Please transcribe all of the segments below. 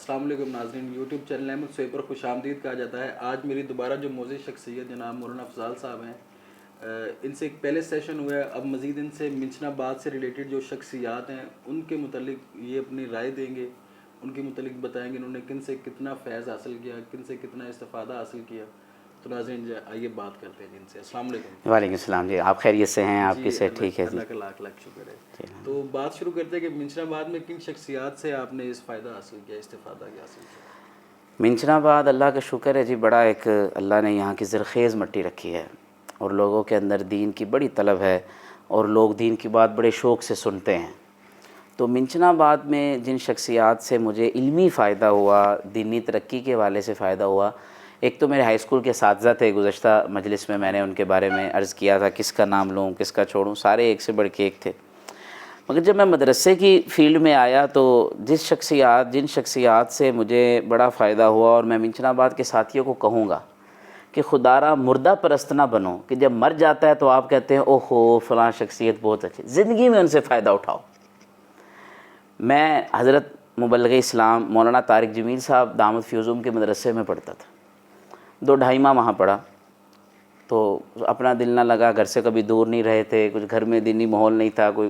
السلام علیکم ناظرین، یوٹیوب چینل احمد سویب پر خوش آمدید کہا جاتا ہے۔ آج میری دوبارہ جو موزی شخصیت جناب مولانا افضال صاحب ہیں، ان سے ایک پہلے سیشن ہوا ہے، اب مزید ان سے منچنا بات سے ریلیٹڈ جو شخصیات ہیں ان کے متعلق یہ اپنی رائے دیں گے، ان کے متعلق بتائیں گے انہوں نے کن سے کتنا فیض حاصل کیا، کن سے کتنا استفادہ حاصل کیا۔ تو ناظرین آئیے بات کرتے ہیں جن سے۔ السلام علیکم۔ وعلیکم السلام جی، آپ خیریت سے ہیں؟ آپ جی کی سے ٹھیک ہے جی؟ اللہ کا لاکھ لاکھ شکر ہے۔ تو بات شروع کرتے ہیں کہ منچنا آباد میں کن شخصیات سے آپ نے اس فائدہ حاصل کیا، استفادہ کیا حاصل کیا؟ منچنا آباد اللہ کا شکر ہے جی، بڑا ایک اللہ نے یہاں کی زرخیز مٹی رکھی ہے اور لوگوں کے اندر دین کی بڑی طلب ہے اور لوگ دین کی بات بڑے شوق سے سنتے ہیں۔ تو منچنا آباد میں جن شخصیات سے مجھے علمی فائدہ ہوا، دینی ترقی کے حوالے سے فائدہ ہوا، ایک تو میرے ہائی اسکول کے اساتذہ تھے، گزشتہ مجلس میں نے ان کے بارے میں عرض کیا تھا، کس کا نام لوں کس کا چھوڑوں، سارے ایک سے بڑھ کے ایک تھے۔ مگر جب میں مدرسے کی فیلڈ میں آیا تو جن شخصیات سے مجھے بڑا فائدہ ہوا، اور میں منچنا آباد کے ساتھیوں کو کہوں گا کہ خدارا مردہ پرست نہ بنو کہ جب مر جاتا ہے تو آپ کہتے ہیں اوہو فلاں شخصیت بہت اچھی، زندگی میں ان سے فائدہ اٹھاؤ۔ میں حضرت مبلغ اسلام مولانا طارق جمیل صاحب دامت فی عظوم کے مدرسے میں پڑھتا تھا، 2-2.5 ماہ وہاں پڑھا تو اپنا دل نہ لگا، گھر سے کبھی دور نہیں رہے تھے، کچھ گھر میں دینی ماحول نہیں تھا کوئی،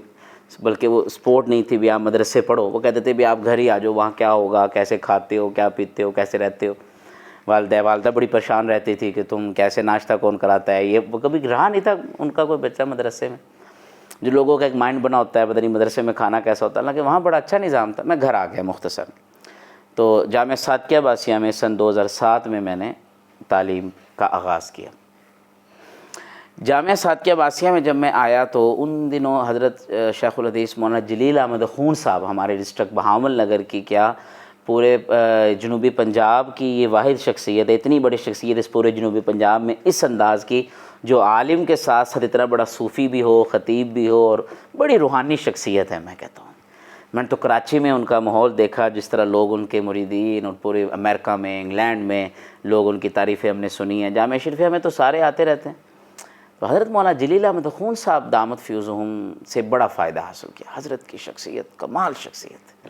بلکہ وہ سپورٹ نہیں تھی بھی آپ مدرسے پڑھو، وہ کہتے تھے بھی آپ گھر ہی آ جاؤ، وہاں کیا ہوگا، کیسے کھاتے ہو، کیا پیتے ہو، کیسے رہتے ہو۔ والدہ بڑی پریشان رہتی تھی کہ تم کیسے، ناشتہ کون کراتا ہے، یہ کبھی رہا نہیں تھا ان کا کوئی بچہ مدرسے میں۔ جو لوگوں کا ایک مائنڈ بنا ہوتا ہے پتہ نہیں مدرسے میں کھانا کیسا ہوتا ہے، حالانکہ وہاں بڑا اچھا نظام تھا۔ میں گھر آ گیا مختصر، تو جامعہ صادقیہ باسیہ میں سن 2007 میں نے تعلیم کا آغاز کیا۔ جامعہ صادقیہ باسیہ میں جب میں آیا تو ان دنوں حضرت شیخ الحدیث مولانا جلیل احمد خون صاحب ہمارے ڈسٹرکٹ بہاول نگر کی، کیا پورے جنوبی پنجاب کی یہ واحد شخصیت ہے، اتنی بڑی شخصیت اس پورے جنوبی پنجاب میں اس انداز کی، جو عالم کے ساتھ ساتھ اتنا بڑا صوفی بھی ہو، خطیب بھی ہو، اور بڑی روحانی شخصیت ہے۔ میں کہتا ہوں میں نے تو کراچی میں ان کا ماحول دیکھا، جس طرح لوگ ان کے مریدین، اور پورے امریکہ میں، انگلینڈ میں لوگ ان کی تعریفیں ہم نے سنی ہیں، جامعہ شریفیہ میں تو سارے آتے رہتے ہیں۔ تو حضرت مولانا جلیل احمد خون صاحب دامت فی عظوم سے بڑا فائدہ حاصل کیا۔ حضرت کی شخصیت کمال شخصیت،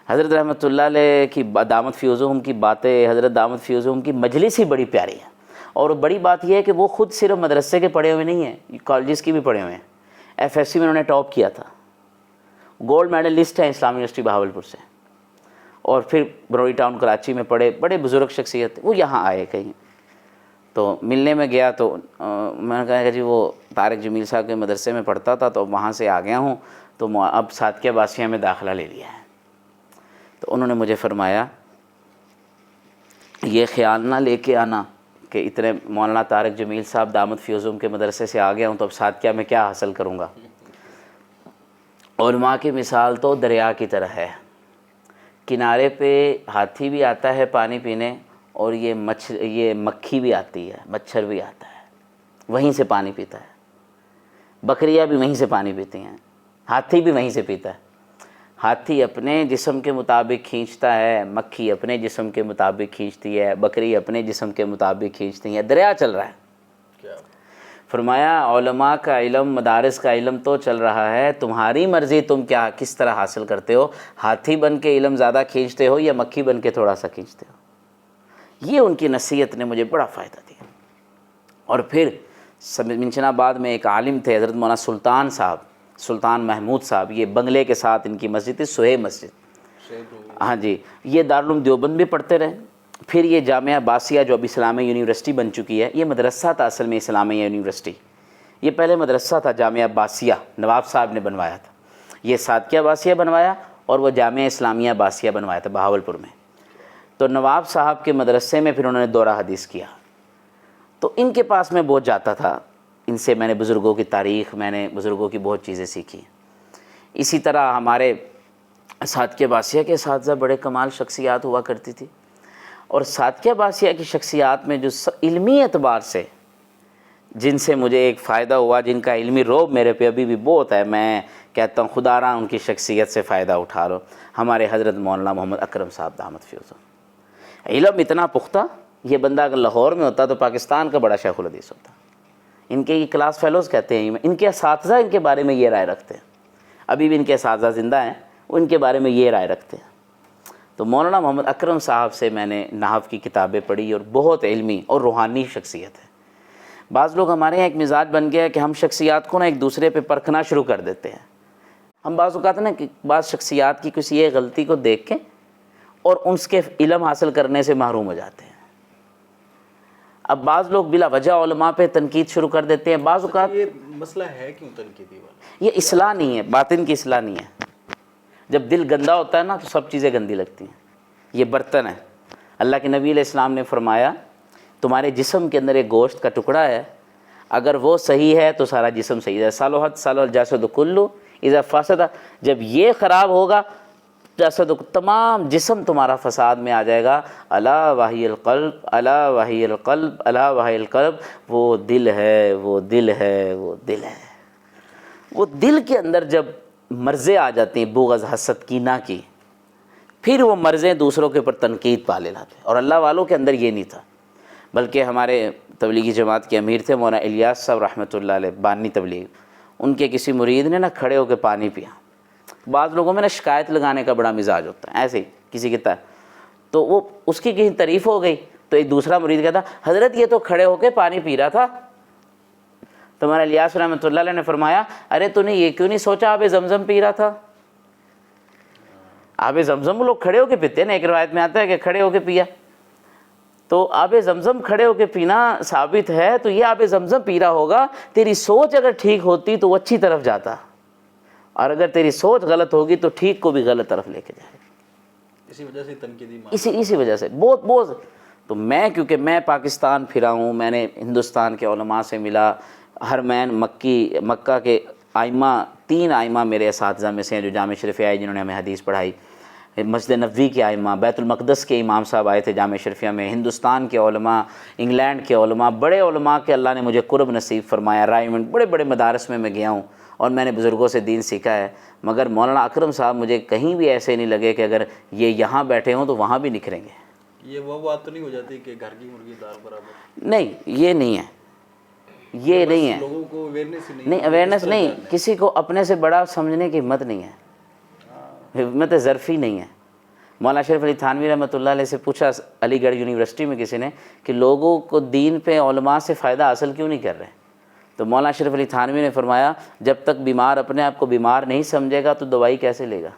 حضرت رحمۃ اللہ علیہ کی دامت فی عظوم کی باتیں، حضرت دامت فی عظوم کی مجلس ہی بڑی پیاری ہے۔ اور بڑی بات یہ ہے کہ وہ خود صرف مدرسے کے پڑھے ہوئے نہیں ہیں، کالجز کی بھی پڑھے ہوئے ہیں۔ FSC میں انہوں نے ٹاپ کیا تھا، گولڈ میڈلسٹ ہیں اسلامی یونیورسٹی بہاولپور سے، اور پھر بروئی ٹاؤن کراچی میں پڑھے، بڑے بزرگ شخصیت۔ وہ یہاں آئے کہیں تو ملنے میں گیا تو میں نے کہا کہ جی وہ طارق جمیل صاحب کے مدرسے میں پڑھتا تھا تو وہاں سے آ گیا ہوں، تو اب صادقیہ باسیہ میں داخلہ لے لیا ہے۔ تو انہوں نے مجھے فرمایا یہ خیال نہ لے کے آنا کہ اتنے مولانا طارق جمیل صاحب دامت فی عظوم کے مدرسے سے آ گیا ہوں تو اب صادقیہ میں کیا حاصل کروں گا۔ علماء کی مثال تو دریا کی طرح ہے، کنارے پہ ہاتھی بھی آتا ہے پانی پینے، اور یہ مکھی بھی آتی ہے، مچھر بھی آتا ہے، وہیں سے پانی پیتا ہے، بکریاں بھی وہیں سے پانی پیتی ہیں، ہاتھی بھی وہیں سے پیتا ہے۔ ہاتھی اپنے جسم کے مطابق کھینچتا ہے، مکھی اپنے جسم کے مطابق کھینچتی ہے، بکری اپنے جسم کے مطابق کھینچتی ہے، دریا چل رہا ہے۔ فرمایا علماء کا علم، مدارس کا علم تو چل رہا ہے، تمہاری مرضی تم کس طرح حاصل کرتے ہو، ہاتھی بن کے علم زیادہ کھینچتے ہو یا مکھی بن کے تھوڑا سا کھینچتے ہو۔ یہ ان کی نصیحت نے مجھے بڑا فائدہ دیا۔ اور پھر منچنا آباد میں ایک عالم تھے حضرت مولانا سلطان صاحب، سلطان محمود صاحب، یہ بنگلے کے ساتھ ان کی مسجد تھی، سہیب مسجد، ہاں جی، یہ دارالعلوم دیوبند بھی پڑھتے رہے۔ پھر یہ جامعہ باسیہ جو اب اسلامیہ یونیورسٹی بن چکی ہے، یہ مدرسہ تھا اصل میں اسلامیہ یونیورسٹی، یہ پہلے مدرسہ تھا جامعہ باسیہ، نواب صاحب نے بنوایا تھا، یہ صادقیہ باسیہ بنوایا اور وہ جامعہ اسلامیہ باسیہ بنوایا تھا بہاولپور میں۔ تو نواب صاحب کے مدرسے میں پھر انہوں نے دورہ حدیث کیا، تو ان کے پاس میں بہت جاتا تھا، ان سے میں نے بزرگوں کی تاریخ، میں نے بزرگوں کی بہت چیزیں سیکھی۔ اسی طرح ہمارے صادقیہ باسیہ کے اساتذہ بڑے کمال شخصیات ہوا کرتی تھی، اور صادقیہ باسیہ کی شخصیات میں جو علمی اعتبار سے جن سے مجھے ایک فائدہ ہوا، جن کا علمی روب میرے پہ ابھی بھی بہت ہے، میں کہتا ہوں خدا را ان کی شخصیت سے فائدہ اٹھا لو، ہمارے حضرت مولانا محمد اکرم صاحب دامت فی عظوم، علم اتنا پختہ، یہ بندہ اگر لاہور میں ہوتا تو پاکستان کا بڑا شیخ الحدیث ہوتا۔ ان کے یہ کلاس فیلوز کہتے ہیں، ان کے اساتذہ ان کے بارے میں یہ رائے رکھتے ہیں، ابھی بھی ان کے اساتذہ زندہ ہیں، وہ ان کے بارے میں یہ رائے رکھتے ہیں۔ تو مولانا محمد اکرم صاحب سے میں نے نحو کی کتابیں پڑھی اور بہت علمی اور روحانی شخصیت ہے. بعض لوگ ہمارے یہاں ایک مزاج بن گیا ہے کہ ہم شخصیات کو نا ایک دوسرے پہ پرکھنا شروع کر دیتے ہیں. ہم بعض اوقات نا کہ بعض شخصیات کی کسی ایک غلطی کو دیکھ کے اور اس کے علم حاصل کرنے سے محروم ہو جاتے ہیں. اب بعض لوگ بلا وجہ علماء پہ تنقید شروع کر دیتے ہیں. بعض اوقات یہ مسئلہ ہے کیوں تنقیدی والا؟ یہ اصلاح نہیں ہے، باطن کی اصلاح نہیں ہے. جب دل گندا ہوتا ہے نا تو سب چیزیں گندی لگتی ہیں. یہ برتن ہے. اللہ کے نبی علیہ السلام نے فرمایا تمہارے جسم کے اندر ایک گوشت کا ٹکڑا ہے، اگر وہ صحیح ہے تو سارا جسم صحیح ہے. صالحت صالح الجسد کلو اذا فسد، جب یہ خراب ہوگا جسد تمام جسم تمہارا فساد میں آ جائے گا. الا وحی القلب، الا وحی القلب، الا وحی القلب. وہ دل ہے، وہ دل ہے، وہ دل ہے. وہ دل کے اندر جب مرضیں آ جاتی ہیں بغض حسد کینہ کی، پھر وہ مرضیں دوسروں کے اوپر تنقید پالے لاتے ہیں. اور اللہ والوں کے اندر یہ نہیں تھا، بلکہ ہمارے تبلیغی جماعت کے امیر تھے مولانا الیاس صاحب رحمۃ اللہ علیہ، بانی تبلیغ. ان کے کسی مرید نے نا کھڑے ہو کے پانی پیا. بعض لوگوں میں نا شکایت لگانے کا بڑا مزاج ہوتا ہے، ایسے ہی کسی کی طرح. تو وہ اس کی کہیں تعریف ہو گئی تو ایک دوسرا مرید کہتا حضرت یہ تو کھڑے ہو کے پانی پی رہا تھا. تو ہمارا الیاس رحمۃ اللہ علیہ نے فرمایا ارے تو نے یہ کیوں نہیں سوچا آب زمزم پی رہا تھا؟ آب زمزم وہ لوگ کھڑے ہو کے پیتے ہیں نا، ایک روایت میں آتا ہے کہ کھڑے ہو کے پیا. تو آب زمزم کھڑے ہو کے پینا ثابت ہے، تو یہ آب زمزم پی رہا ہوگا. تیری سوچ اگر ٹھیک ہوتی تو وہ اچھی طرف جاتا، اور اگر تیری سوچ غلط ہوگی تو ٹھیک کو بھی غلط طرف لے کے جائے. اسی وجہ سے تنقیدی اسی وجہ سے بہت. تو میں کیونکہ میں پاکستان پھرا ہوں، میں نے ہندوستان کے علماء سے ملا. حرمین مکہ کے ائمہ، 3 ائمہ میرے اساتذہ میں سے ہیں جو جامع شریفیہ آئے جنہوں نے ہمیں حدیث پڑھائی. مسجد نبوی کے ائمہ، بیت المقدس کے امام صاحب آئے تھے جامع شریفیہ میں. ہندوستان کے علماء، انگلینڈ کے علماء، بڑے علماء کے اللہ نے مجھے قرب نصیب فرمایا. رائمنڈ بڑے بڑے مدارس میں گیا ہوں اور میں نے بزرگوں سے دین سیکھا ہے. مگر مولانا اکرم صاحب مجھے کہیں بھی ایسے نہیں لگے کہ اگر یہ یہاں بیٹھے ہوں تو وہاں بھی نکھریں گے. یہ وہ بات تو نہیں ہو جاتی کہ گھر کی مرغی دال برابر؟ نہیں، یہ نہیں ہے، یہ نہیں ہے. لوگوں کو اویئرنس ہی نہیں، اویئرنس نہیں، کسی کو اپنے سے بڑا سمجھنے کی ہمت نہیں ہے، ہمت ظرفی نہیں ہے. مولانا شریف علی تھانوی رحمۃ اللہ علیہ سے پوچھا علی گڑھ یونیورسٹی میں کسی نے کہ لوگوں کو دین پہ علماء سے فائدہ حاصل کیوں نہیں کر رہے؟ تو مولانا شریف علی تھانوی نے فرمایا جب تک بیمار اپنے آپ کو بیمار نہیں سمجھے گا تو دوائی کیسے لے گا؟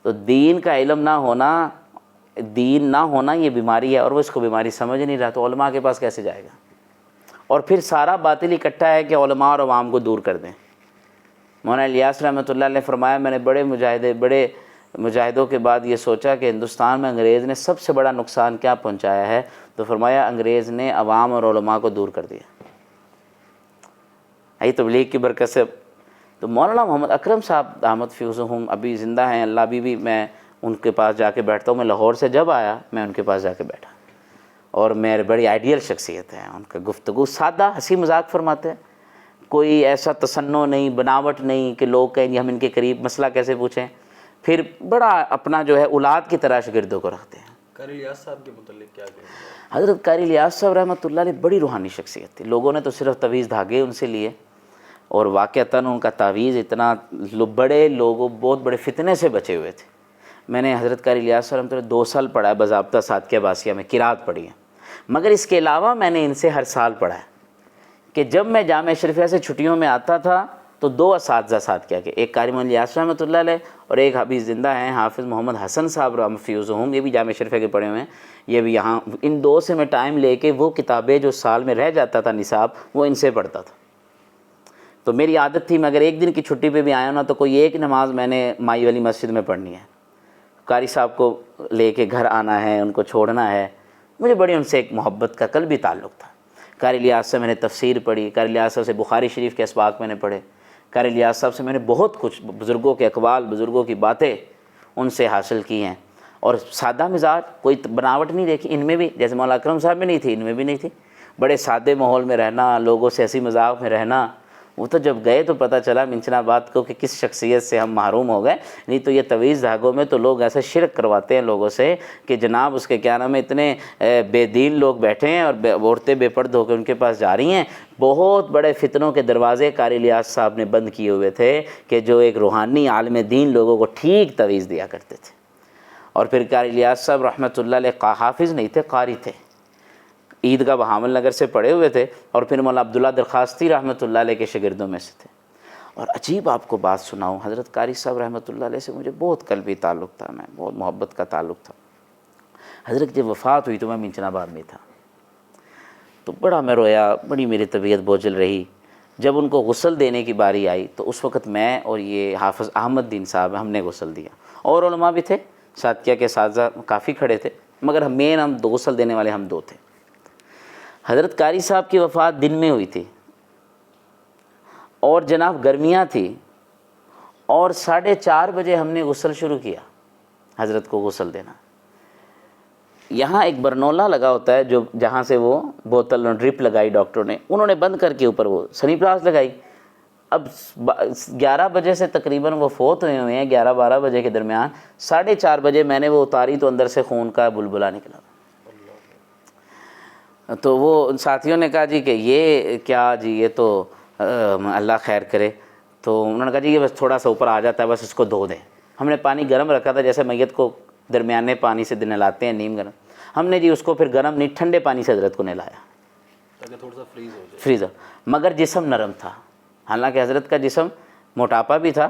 تو دین کا علم نہ ہونا یہ بیماری ہے، اور وہ اس کو بیماری سمجھ نہیں رہا تو علماء کے پاس کیسے جائے گا؟ اور پھر سارا باطل اکٹھا ہے کہ علماء اور عوام کو دور کر دیں. مولانا الیاس رحمۃ اللہ علیہ نے فرمایا میں نے بڑے مجاہدوں کے بعد یہ سوچا کہ ہندوستان میں انگریز نے سب سے بڑا نقصان کیا پہنچایا ہے؟ تو فرمایا انگریز نے عوام اور علماء کو دور کر دیا. یہی تبلیغ کی برکت سے. تو مولانا محمد اکرم صاحب دامت فیضہم ابھی زندہ ہیں اللہ. بھی میں ان کے پاس جا کے بیٹھتا ہوں. میں لاہور سے جب آیا میں ان کے پاس جا کے بیٹھا، اور میرے بڑی آئیڈیل شخصیت ہے. ان کا گفتگو سادہ، ہنسی مذاق فرماتے ہیں، کوئی ایسا تصنع نہیں، بناوٹ نہیں کہ لوگ کہیں ہم ان کے قریب مسئلہ کیسے پوچھیں. پھر بڑا اپنا جو ہے اولاد کی طرح شاگردوں کو رکھتے ہیں. قاری الیاس صاحب کے متعلق کیا کہیں گے؟ حضرت قاری الیاس صاحب رحمۃ اللہ علیہ بڑی روحانی شخصیت تھی. لوگوں نے تو صرف تعویذ دھاگے ان سے لیے، اور واقعتاً ان کا تعویذ اتنا بڑے لوگوں بہت بڑے فتنے سے بچے ہوئے تھے. میں نے حضرت قاری الیاس صاحب رحمۃ اللہ 2 سال پڑھا ہے باضابطہ صادقیہ عباسیہ میں، قرات پڑھی ہے. مگر اس کے علاوہ میں نے ان سے ہر سال پڑھا ہے کہ جب میں جامعہ شریفیہ سے چھٹیوں میں آتا تھا تو 2 اساتذہ صادقیہ کے، ایک قاری محمد الیاس رحمۃ اللہ علیہ اور ایک ابھی زندہ ہیں حافظ محمد حسن صاحب رحمۃ فیضہم، یہ بھی جامعہ شریفیہ کے پڑھے ہوئے ہیں. یہ بھی یہاں ان 2 سے میں ٹائم لے کے وہ کتابیں جو سال میں رہ جاتا تھا نصاب وہ ان سے پڑھتا تھا. تو میری عادت تھی میں اگر ایک دن کی چھٹی پہ بھی آیا نا تو کوئی ایک نماز میں نے مائی والی مسجد میں پڑھنی ہے. قاری صاحب کو لے کے گھر آنا ہے، ان کو چھوڑنا ہے. مجھے بڑی ان سے ایک محبت کا قلبی تعلق تھا. قاری الیاس سے میں نے تفسیر پڑھی، قاری الیاس صاحب سے بخاری شریف کے اسباق میں نے پڑھے. قاری الیاس صاحب سے میں نے بہت کچھ بزرگوں کے اقوال، بزرگوں کی باتیں ان سے حاصل کی ہیں. اور سادہ مزاج، کوئی بناوٹ نہیں دیکھی ان میں بھی، جیسے مولانا اکرم صاحب میں نہیں تھی ان میں بھی نہیں تھی. بڑے سادے ماحول میں رہنا، لوگوں سے ہنسی مذاق میں رہنا. وہ تو جب گئے تو پتہ چلا منچنا بات کو کہ کس شخصیت سے ہم محروم ہو گئے. نہیں تو یہ تعویذ دھاگوں میں تو لوگ ایسے شرک کرواتے ہیں لوگوں سے کہ جناب اس کے کیا نام ہے، اتنے بے دین لوگ بیٹھے ہیں اور عورتیں بے پرد ہو کے ان کے پاس جا رہی ہیں. بہت بڑے فتنوں کے دروازے قاری الیاس صاحب نے بند کیے ہوئے تھے کہ جو ایک روحانی عالم دین لوگوں کو ٹھیک تعویذ دیا کرتے تھے. اور پھر قاری الیاس صاحب رحمۃ اللہ علیہ حافظ نہیں تھے، قاری تھے، عیدگاہ بہامل نگر سے پڑھے ہوئے تھے، اور پھر مولانا عبداللہ درخواستی رحمۃ اللہ علیہ کے شاگردوں میں سے تھے۔ اور عجیب آپ کو بات سناؤں، حضرت قاری صاحب رحمۃ اللہ علیہ سے مجھے بہت قلبی تعلق تھا، میں بہت محبت کا تعلق تھا۔ حضرت جب وفات ہوئی تو میں منچن آباد میں تھا، تو بڑا میں رویا، بڑی میری طبیعت بوجھل رہی۔ جب ان کو غسل دینے کی باری آئی تو اس وقت میں اور یہ حافظ احمد دین صاحب ہم نے غسل دیا، اور علماء بھی تھے، ساتھیہ کے اساتذہ کافی کھڑے تھے، مگر ہم دو غسل دینے والے ہم دو تھے۔ حضرت قاری صاحب کی وفات دن میں ہوئی تھی، اور جناب گرمیاں تھی، اور 4:30 بجے ہم نے غسل شروع کیا، حضرت کو غسل دینا۔ یہاں ایک برنولا لگا ہوتا ہے جو جہاں سے وہ بوتل ڈرپ لگائی ڈاکٹروں نے، انہوں نے بند کر کے اوپر وہ سنی پلاس لگائی۔ اب 11 بجے سے تقریباً وہ فوت ہوئے ہیں، 11-12 بجے کے درمیان، 4:30 بجے میں نے وہ اتاری تو اندر سے خون کا بلبلہ نکلا۔ تو وہ ساتھیوں نے کہا جی کہ یہ کیا جی، یہ تو اللہ خیر کرے۔ تو انہوں نے کہا جی یہ بس تھوڑا سا اوپر آ جاتا ہے، بس اس کو دھو دیں۔ ہم نے پانی گرم رکھا تھا، جیسے میت کو درمیانے پانی سے نہلاتے ہیں نیم گرم، ہم نے جی اس کو پھر گرم نہیں ٹھنڈے پانی سے حضرت کو نہلایا تاکہ تھوڑا سا فریز ہو جائے۔ فریزر، مگر جسم نرم تھا، حالانکہ حضرت کا جسم موٹاپا بھی تھا،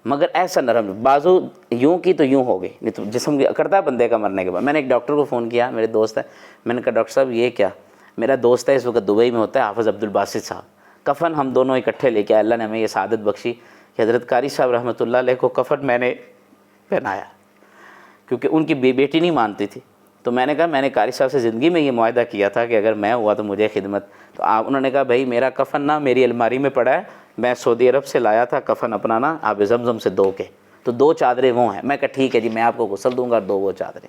مگر ایسا نرم، بازو یوں کی تو یوں ہو گئی، نہیں تو جسم کرتا ہے بندے کا مرنے کے بعد۔ میں نے ایک ڈاکٹر کو فون کیا، میرے دوست ہے، میں نے کہا ڈاکٹر صاحب یہ کیا؟ میرا دوست ہے اس وقت دبئی میں ہوتا ہے، حافظ عبدالباسط صاحب، کفن ہم دونوں اکٹھے لے کے آئے، اللہ نے ہمیں یہ سعادت بخشی کہ حضرت قاری صاحب رحمۃ اللہ علیہ کو کفن میں نے پہنایا، کیونکہ ان کی بیٹی نہیں مانتی تھی۔ تو میں نے کہا میں نے قاری صاحب سے زندگی میں یہ معاہدہ کیا تھا کہ اگر میں ہوا تو مجھے خدمت۔ تو انہوں نے کہا بھائی میرا کفن نا میری الماری میں پڑا ہے، میں سعودی عرب سے لایا تھا کفن اپنا نا آب زمزم سے دو کے، تو 2 چادریں وہ ہیں۔ میں کہا ٹھیک ہے جی میں آپ کو غسل دوں گا، 2 وہ چادریں۔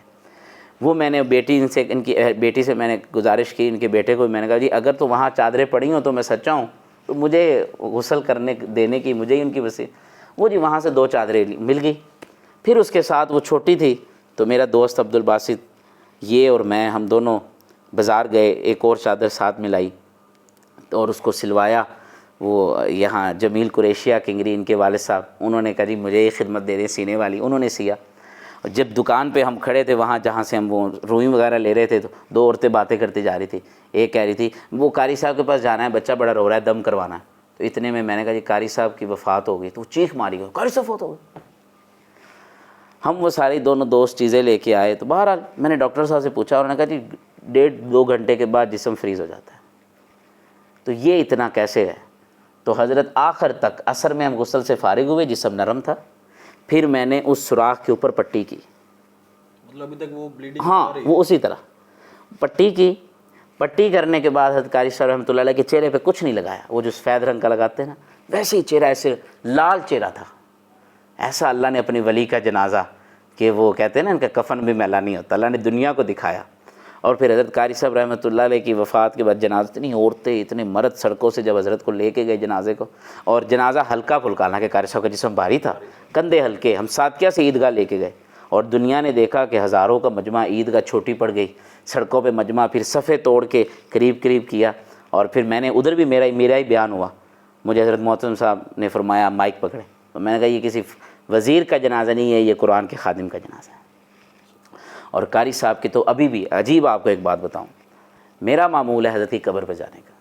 وہ میں نے ان کی بیٹی سے میں نے گزارش کی، ان کے بیٹے کو میں نے کہا جی اگر تو وہاں چادریں پڑی ہوں تو میں سچا ہوں، تو مجھے غسل کرنے دینے کی مجھے ہی ان کی وصیت۔ وہ جی وہاں سے 2 چادریں مل گئی۔ پھر اس کے ساتھ وہ چھوٹی تھی، تو میرا دوست عبدالباسط یہ اور میں ہم دونوں بازار گئے، ایک اور چادر ساتھ ملائی اور اس کو سلوایا۔ وہ یہاں جمیل قریشیہ کنگری ان کے والد صاحب، انہوں نے کہا جی مجھے یہ خدمت دے دیں سینے والی، انہوں نے سیا۔ جب دکان پہ ہم کھڑے تھے وہاں جہاں سے ہم وہ روئی وغیرہ لے رہے تھے، تو 2 عورتیں باتیں کرتی جا رہی تھی۔ ایک کہہ رہی تھی وہ قاری صاحب کے پاس جانا ہے، بچہ بڑا رو رہا ہے، دم کروانا ہے۔ تو اتنے میں نے کہا جی قاری صاحب کی وفات ہو گئی، تو وہ چیخ ماری گئی قاری صاحب فوت ہو گئے۔ ہم وہ ساری دونوں دوست چیزیں لے کے آئے، تو بہرحال میں نے ڈاکٹر صاحب سے پوچھا، انہوں نے کہا جی 1.5-2 گھنٹے کے بعد جسم فریز ہو جاتا ہے۔ تو یہ اتنا کیسے ہے؟ تو حضرت آخر تک عصر میں ہم غسل سے فارغ ہوئے، جسم نرم تھا، پھر میں نے اس سوراخ کے اوپر پٹی کی، مطلب ابھی تک وہ بلیڈنگ ہاں وہ اسی طرح پٹی کی۔ پٹی کرنے کے بعد حضرت قاری صاحب رحمۃ اللہ علیہ کے چہرے پہ کچھ نہیں لگایا، وہ جو سفید رنگ کا لگاتے ہیں نا، ویسے ہی چہرہ ایسے لال چہرہ تھا، ایسا اللہ نے اپنی ولی کا جنازہ، کہ وہ کہتے ہیں نا ان کا کفن بھی میلا نہیں ہوتا، اللہ نے دنیا کو دکھایا۔ اور پھر حضرت قاری صاحب رحمۃ اللہ علیہ کی وفات کے بعد جنازہ، اتنی عورتیں اتنے مرد سڑکوں سے جب حضرت کو لے کے گئے جنازے کو، اور جنازہ ہلکا پھلکا، حالانکہ قاری صاحب کا جسم بھاری تھا، کندھے ہلکے، ہم ساتھیہ سے عیدگاہ لے کے گئے، اور دنیا نے دیکھا کہ ہزاروں کا مجمع عیدگاہ چھوٹی پڑ گئی، سڑکوں پہ مجمع، پھر صفے توڑ کے قریب کیا، اور پھر میں نے ادھر بھی میرا ہی بیان ہوا، مجھے حضرت محترم صاحب نے فرمایا مائک پکڑے، تو میں نے کہا یہ کسی وزیر کا جنازہ نہیں ہے، یہ قرآن کے خادم کا جنازہ ہے۔ اور قاری صاحب کی تو ابھی بھی عجیب، آپ کو ایک بات بتاؤں، میرا معمول ہے حضرت کی قبر پہ جانے کا،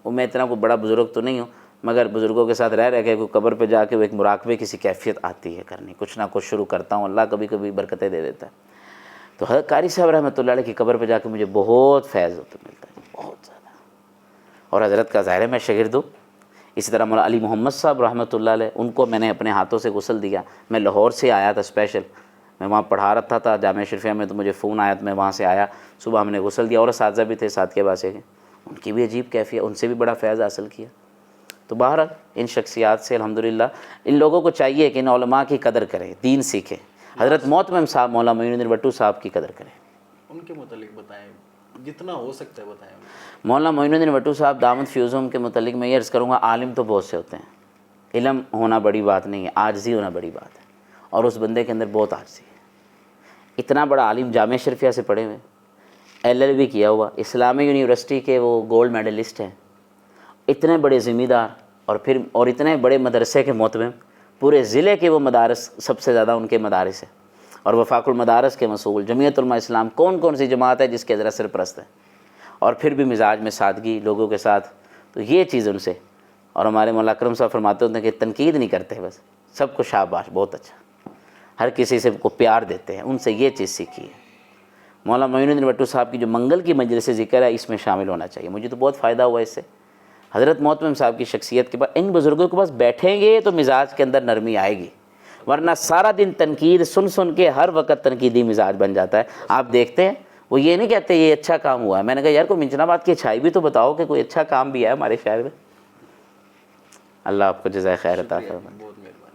وہ میں اتنا کوئی بڑا بزرگ تو نہیں ہوں، مگر بزرگوں کے ساتھ رہ کے کوئی قبر پہ جا کے وہ ایک مراقبے کسی کیفیت آتی ہے کرنی، کچھ نہ کچھ شروع کرتا ہوں، اللہ کبھی کبھی برکتیں دے دیتا ہے۔ تو حضرت قاری صاحب رحمۃ اللہ علیہ کی قبر پہ جا کے مجھے بہت فیض ملتا ہے، بہت زیادہ، اور حضرت کا ظاہر ہے میں شاگرد ہوں۔ اسی طرح مولانا علی محمد صاحب رحمۃ اللہ علیہ، ان کو میں نے اپنے ہاتھوں سے غسل دیا، میں لاہور سے آیا تھا اسپیشل، میں وہاں پڑھا رہا تھا جامعہ شریفیہ میں، تو مجھے فون آیا، تو میں وہاں سے آیا، صبح ہم نے غسل دیا، اور اساتذہ بھی تھے ساتھ کے باسے کے، ان کی بھی عجیب کیفیت، ان سے بھی بڑا فیض حاصل کیا۔ تو بہرحال ان شخصیات سے الحمدللہ ان لوگوں کو چاہیے کہ ان علماء کی قدر کریں، دین سیکھیں، حضرت محتمم صاحب مولانا معین الدین بٹو صاحب کی قدر کریں، ان کے متعلق بتائیں، جتنا ہو سکتا ہے بتائیں۔ مولانا معین الدین بٹو صاحب دامت فیوزم کے متعلق میں یہ عرض کروں گا، عالم تو بہت سے ہوتے ہیں، علم ہونا بڑی بات نہیں ہے، عاجزی ہونا بڑی بات ہے، اور اس بندے کے اندر بہت عاجزی ہے۔ اتنا بڑا عالم، جامعہ شریفیہ سے پڑھے ہوئے، LLB کیا ہوا، اسلامی یونیورسٹی کے وہ گولڈ میڈلسٹ ہیں، اتنے بڑے ذمہ دار، اور اتنے بڑے مدرسے کے محتمم، پورے ضلع کے وہ مدارس سب سے زیادہ ان کے مدارس ہیں، اور وفاق المدارس کے مسئول، جمعیت علماء اسلام، کون کون سی جماعت ہے جس کے ذرا سرپرست ہے، اور پھر بھی مزاج میں سادگی لوگوں کے ساتھ. تو یہ چیز ان سے. اور ہمارے مولا اکرم صاحب فرماتے ہوتے ہیں کہ تنقید نہیں کرتے، بس سب کو شاباش، بہت اچھا، ہر کسی سے کو پیار دیتے ہیں. ان سے یہ چیز سیکھی ہے. مولانا معین الدین بٹو صاحب کی جو منگل کی مجلس ذکر ہے، اس میں شامل ہونا چاہیے. مجھے تو بہت فائدہ ہوا اس سے. حضرت محتمم صاحب کی شخصیت کے بعد ان بزرگوں کے پاس بیٹھیں گے تو مزاج کے اندر نرمی آئے گی، ورنہ سارا دن تنقید سن سن کے ہر وقت تنقیدی مزاج بن جاتا ہے. آپ دیکھتے ہیں وہ یہ نہیں کہتے یہ اچھا کام ہوا ہے. میں نے کہا یار کوئی منچنا بات کی اچھائی بھی تو بتاؤ کہ کوئی اچھا کام بھی ہے ہمارے شہر میں. اللہ آپ کو جزائے خیر عطا فرمائے. بہت مہربانی.